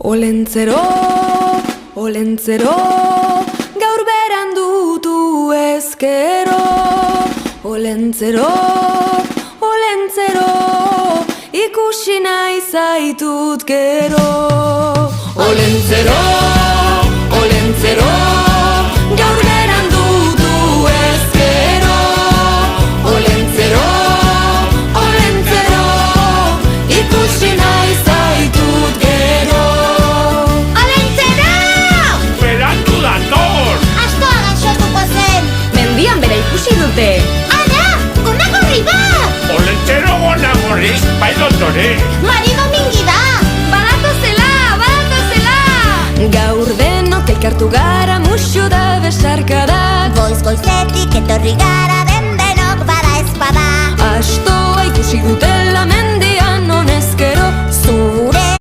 Olentzero, olentzero, gaur berandutu ezkero. Olentzero, olentzero, ikusi nahi zaitut gero. Olentzero, olentzero, gaur berandutu ezkero. Olentzero, olentzero, ikusi nahi zaitut gero. Olentzero! Berandu dator! Astoa gaixotuko zen! Mendian bera ikusi dute. Ara! Gonagorri bat! Olentzero gonagorri, bai dotore! Mari Domingi da! Badatozela, badatozela! Gaur denok elkartu gara muxu da besarkadak. Goiz-goizetik etorri gara